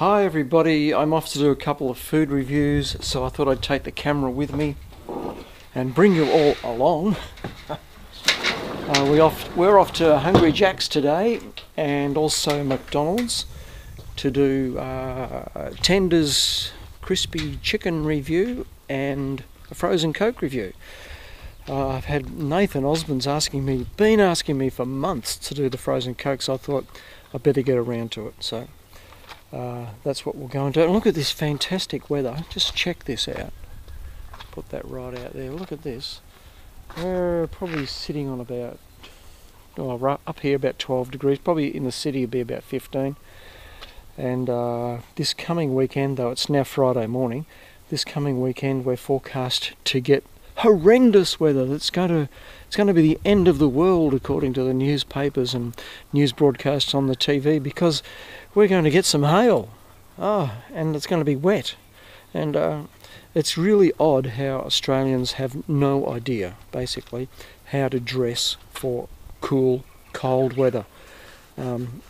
Hi everybody, I'm off to do a couple of food reviews, so I thought I'd take the camera with me and bring you all along. We're off to Hungry Jack's today and also McDonald's to do Tender's crispy chicken review and a frozen Coke review. I've had Nathan Osmond's been asking me for months to do the frozen Coke, so I thought I'd better get around to it. So that's what we'll go and do. And look at this fantastic weather. Just check this out. Put that right out there. Look at this. We're probably sitting on about, up here about 12 degrees. Probably in the city it'd be about 15. And this coming weekend, though it's now Friday morning, this coming weekend we're forecast to get horrendous weather. It's going to be the end of the world according to the newspapers and news broadcasts on the TV, because we're going to get some hail. And it's going to be wet. And it's really odd how Australians have no idea, basically, how to dress for cool, cold weather.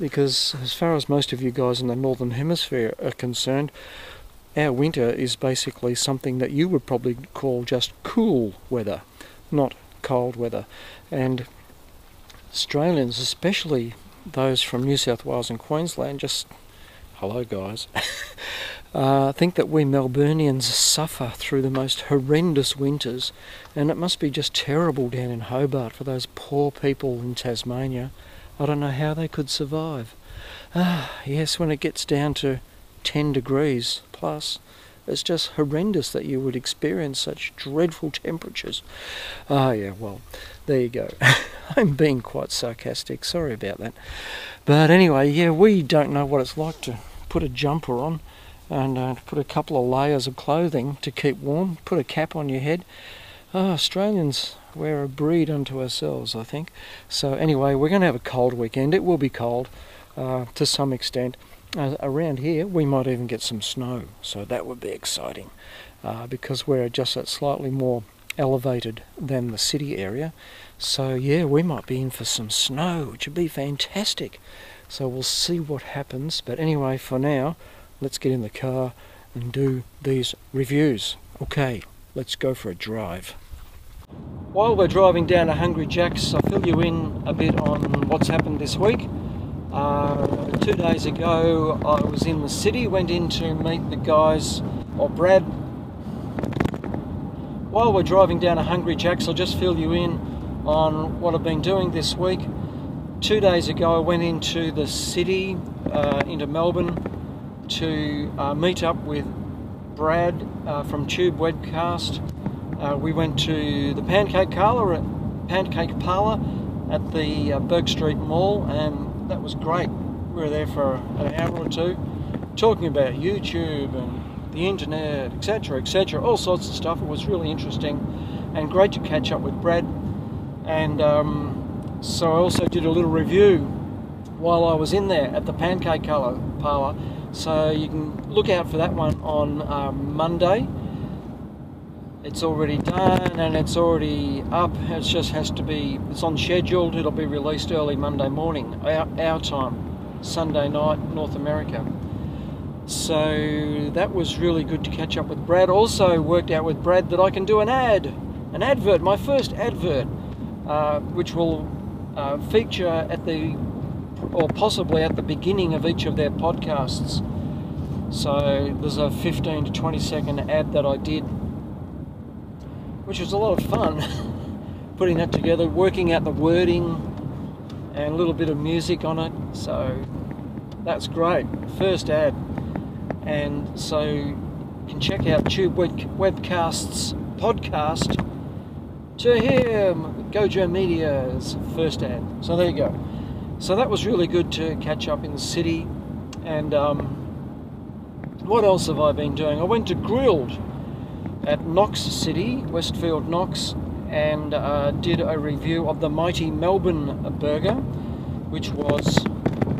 Because as far as most of you guys in the Northern Hemisphere are concerned, our winter is basically something that you would probably call just cool weather, not cold weather. And Australians, especially those from New South Wales and Queensland, just, hello guys, think that we Melburnians suffer through the most horrendous winters, and it must be just terrible down in Hobart for those poor people in Tasmania. I don't know how they could survive. Yes, when it gets down to 10 degrees plus, it's just horrendous that you would experience such dreadful temperatures. Yeah, well, there you go. I'm being quite sarcastic, sorry about that. But anyway, yeah, we don't know what it's like to put a jumper on and put a couple of layers of clothing to keep warm, put a cap on your head. Australians, we're a breed unto ourselves, I think. So anyway, we're going to have a cold weekend. It will be cold to some extent. Around here we might even get some snow, so that would be exciting, because we're just at slightly more elevated than the city area. So yeah, we might be in for some snow, which would be fantastic. So we'll see what happens. But anyway, for now, let's get in the car and do these reviews. Okay, let's go for a drive. While we're driving down to Hungry Jack's, I'll fill you in a bit on what's happened this week. 2 days ago I was in the city, went in to meet the guys, or Brad. While we're driving down to Hungry Jack's, I'll just fill you in on what I've been doing this week. 2 days ago I went into the city, into Melbourne, to meet up with Brad from Tube Webcast. We went to the Pancake Parlour at the Burke Street Mall, and that was great. We were there for an hour or two talking about YouTube and the internet, etc, etc, all sorts of stuff. It was really interesting and great to catch up with Brad. And so I also did a little review while I was in there at the Pancake Parlour, so you can look out for that one on Monday. It's already done and it's already up. It just has to be, it's on scheduled. It'll be released early Monday morning, our time, Sunday night, North America. So that was really good to catch up with Brad. Also worked out with Brad that I can do an advert, my first advert, which will feature at the, or possibly at the beginning of each of their podcasts. So there's a 15 to 20 second ad that I did, which was a lot of fun, putting that together, working out the wording and a little bit of music on it. So that's great, first ad. And so you can check out Tube Webcast's podcast to hear GoJo Media's first ad. So there you go. So that was really good to catch up in the city. And what else have I been doing? I went to Grilled at Knox City, Westfield Knox, and did a review of the Mighty Melbourne burger, which was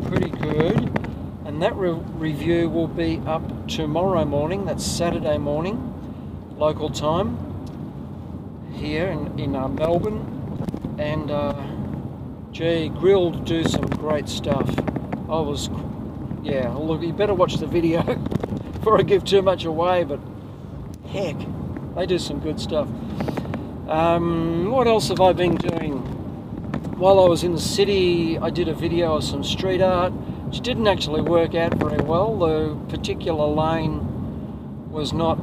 pretty good. And that review will be up tomorrow morning, that's Saturday morning, local time, here in Melbourne. And gee, Grilled do some great stuff. I was yeah, look, you better watch the video before I give too much away, but heck, they do some good stuff. What else have I been doing? While I was in the city, I did a video of some street art, which didn't actually work out very well. The particular lane was not,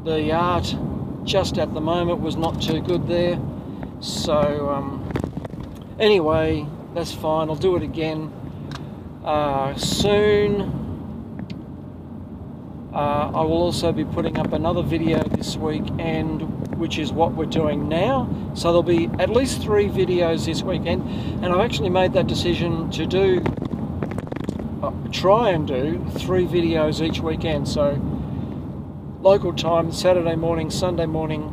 the art just at the moment was not too good there. So anyway, that's fine, I'll do it again soon. I will also be putting up another video this weekend, which is what we're doing now. So there'll be at least 3 videos this weekend, and I've actually made that decision to do, try and do 3 videos each weekend. So local time, Saturday morning, Sunday morning,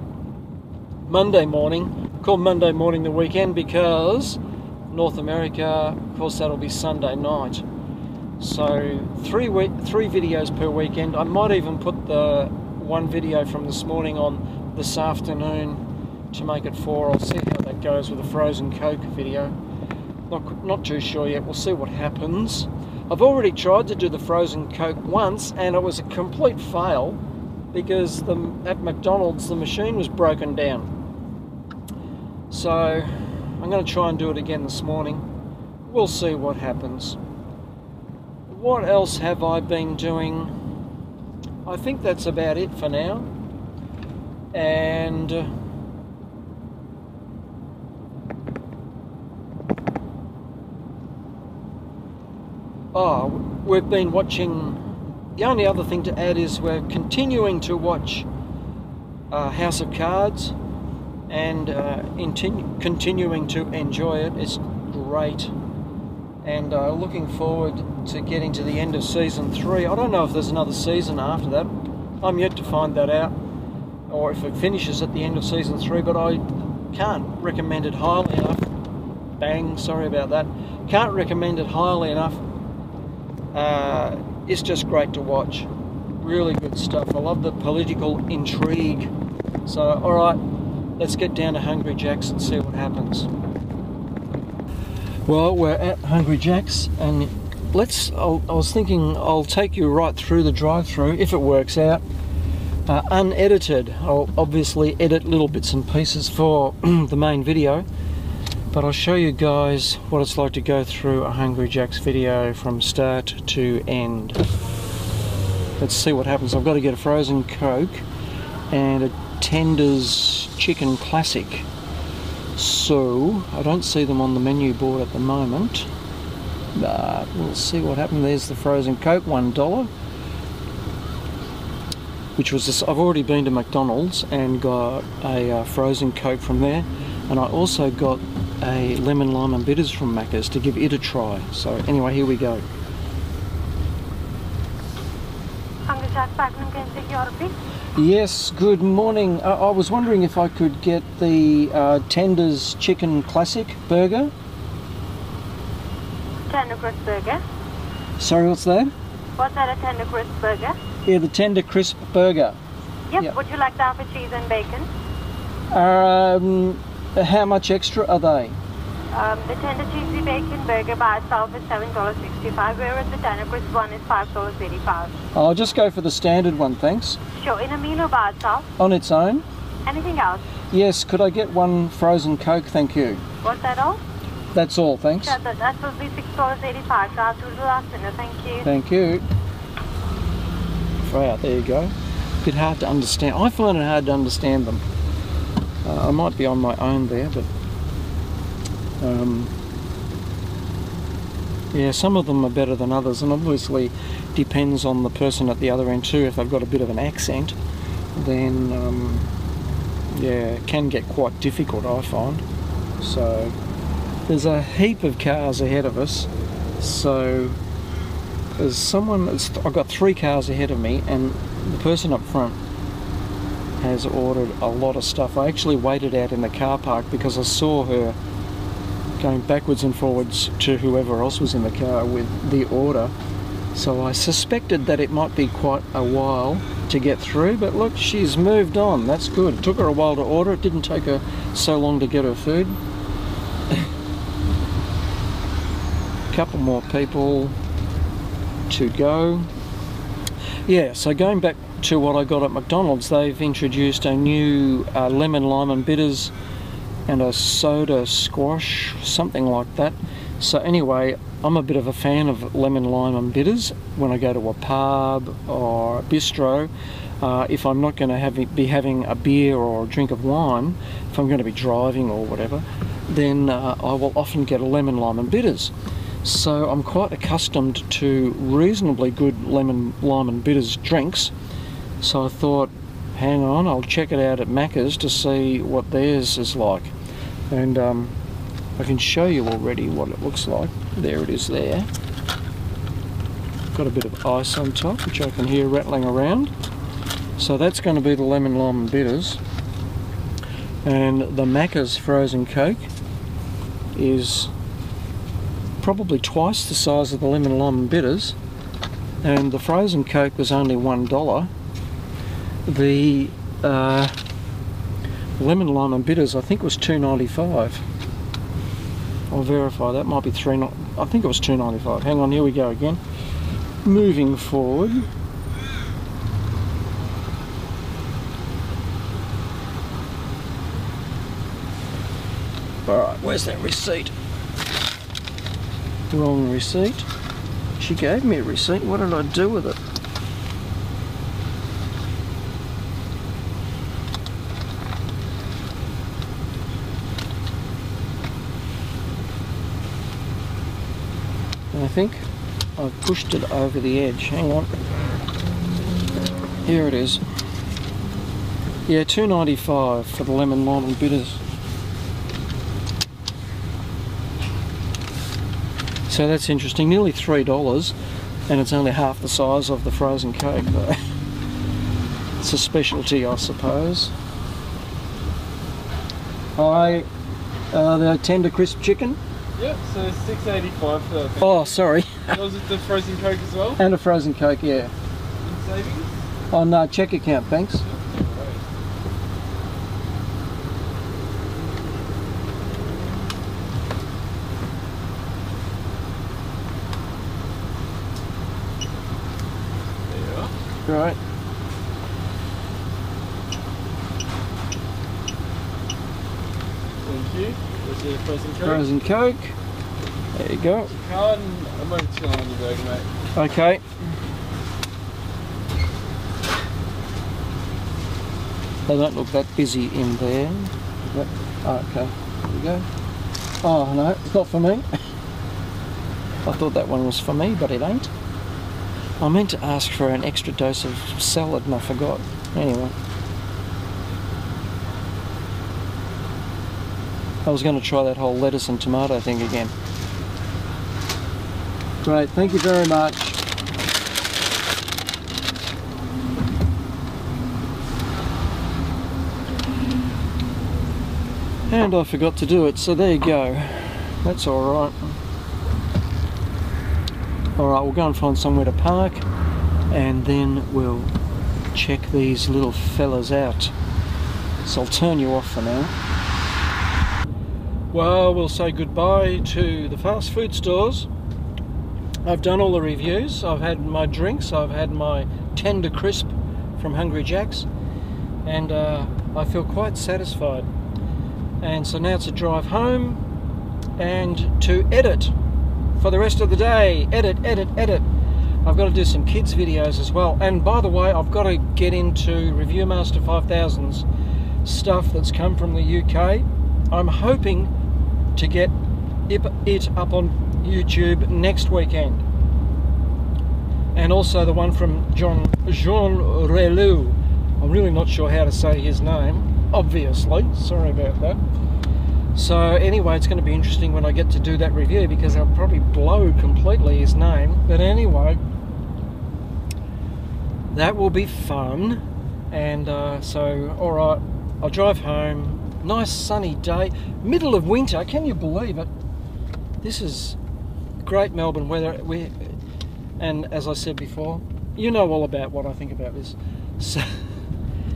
Monday morning. Called Monday morning the weekend because North America, of course, that'll be Sunday night. So 3 videos per weekend. I might even put the one video from this morning on this afternoon to make it 4. I'll see how that goes with the frozen Coke video. Not too sure yet. We'll see what happens. I've already tried to do the frozen Coke once, and it was a complete fail because at McDonald's the machine was broken down. So I'm going to try and do it again this morning. We'll see what happens. What else have I been doing? I think that's about it for now. And we've been watching, the only other thing to add is we're continuing to watch House of Cards, and continuing to enjoy it. It's great, and looking forward to getting to the end of season 3. I don't know if there's another season after that. I'm yet to find that out, or if it finishes at the end of season 3, but I can't recommend it highly enough. Bang, sorry about that. Can't recommend it highly enough. It's just great to watch. Really good stuff. I love the political intrigue. So, alright, let's get down to Hungry Jack's and see what happens. Well, we're at Hungry Jack's, and I was thinking I'll take you right through the drive-through if it works out. Unedited. I'll obviously edit little bits and pieces for the main video, but I'll show you guys what it's like to go through a Hungry Jack's video from start to end. Let's see what happens. I've got to get a frozen Coke and a Tenders Chicken Classic. So I don't see them on the menu board at the moment, but we'll see what happens. There's the frozen Coke, $1, which was this. I've already been to McDonald's and got a frozen Coke from there, and I also got a lemon lime and bitters from Macca's to give it a try. So anyway, here we go. Hungry Jack's Platinum, can I take your order, please? Yes, good morning. I was wondering if I could get the Tenders Chicken Classic burger. Tender crisp burger. Sorry, what's that? What's that, a tender crisp burger? Yeah, the Tender Crisp Burger. Yep. Would you like that with cheese and bacon? How much extra are they? The tender cheesy bacon burger by itself is $7.65, whereas the tender crisp one is $5.85. I'll just go for the standard one, thanks. Sure, in a meal or by itself? On its own? Anything else? Yes, could I get one frozen Coke, thank you? What's that all? That's all, thanks. Sure, that will be $6.85, so I'll do the last dinner, thank you. Thank you. Right, there you go. Bit hard to understand. I find it hard to understand them. I might be on my own there, but yeah, some of them are better than others, and obviously depends on the person at the other end too. If they've got a bit of an accent, then yeah, it can get quite difficult, I find. So there's a heap of cars ahead of us, so there's someone, I've got 3 cars ahead of me, and the person up front has ordered a lot of stuff. I actually waited out in the car park because I saw her going backwards and forwards to whoever else was in the car with the order, so I suspected that it might be quite a while to get through, but look, she's moved on. That's good. It took her a while to order. It didn't take her so long to get her food. A couple more people. to go. Yeah, so going back to what I got at McDonald's, they've introduced a new lemon, lime and bitters and a soda squash, something like that. So anyway, I'm a bit of a fan of lemon, lime and bitters when I go to a pub or a bistro. If I'm not going to be having a beer or a drink of wine, if I'm going to be driving or whatever, then I will often get a lemon, lime and bitters. So I'm quite accustomed to reasonably good lemon, lime and bitters drinks. So I thought, hang on, I'll check it out at Macca's to see what theirs is like. And I can show you already what it looks like. There it is there. Got a bit of ice on top, which I can hear rattling around. So that's going to be the lemon, lime and bitters. And the Macca's frozen Coke is probably twice the size of the lemon, lime and bitters. And the frozen Coke was only $1. The lemon, lime and bitters I think was $2.95. I'll verify that, might be I think it was $2.95. Hang on, here we go again. Moving forward. Alright, where's that receipt? Wrong receipt. She gave me a receipt, what did I do with it? I think I've pushed it over the edge. Hang on. Here it is. Yeah, $2.95 for the lemon, lime and bitters. So that's interesting. Nearly $3, and it's only half the size of the frozen Coke, though. It's a specialty, I suppose. Hi, the tender crisp chicken. Yep, so $6.85 for that. Oh, sorry. Was it the frozen Coke as well? And a frozen Coke, yeah. In savings? Oh no, check account, thanks. Right. Thank you. There's your frozen Coke. Frozen Coke. There you go. Card and I'm going to chill on your burger, mate. Okay. They don't look that busy in there. Yep. Oh, okay. There we go. Oh no, it's not for me. I thought that one was for me, but it ain't. I meant to ask for an extra dose of salad and I forgot. Anyway. I was going to try that whole lettuce and tomato thing again. Great, thank you very much. And I forgot to do it, so there you go. That's alright. Alright, we'll go and find somewhere to park and then we'll check these little fellas out. So I'll turn you off for now. Well, we'll say goodbye to the fast food stores. I've done all the reviews. I've had my drinks. I've had my tender crisp from Hungry Jack's. And I feel quite satisfied. And so now it's a drive home and to edit for the rest of the day. Edit. I've got to do some kids videos as well. And by the way, I've got to get into Review Master 5000's stuff that's come from the UK. I'm hoping to get it up on YouTube next weekend. And also the one from Jean Relou. I'm really not sure how to say his name, obviously. Sorry about that. So anyway, it's going to be interesting when I get to do that review because I'll probably blow completely his name. But anyway, that will be fun. And so, alright, I'll drive home. Nice sunny day. Middle of winter, can you believe it? This is great Melbourne weather. And as I said before, you know all about what I think about this.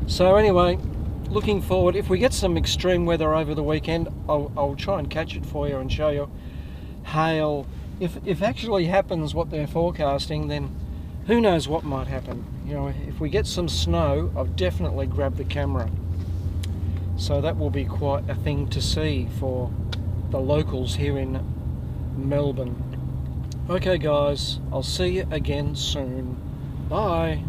So anyway, looking forward. If we get some extreme weather over the weekend, I'll try and catch it for you and show you. Hail, if actually happens what they're forecasting, then who knows what might happen. You know, if we get some snow, I'll definitely grab the camera. So that will be quite a thing to see for the locals here in Melbourne. Okay guys, I'll see you again soon. Bye.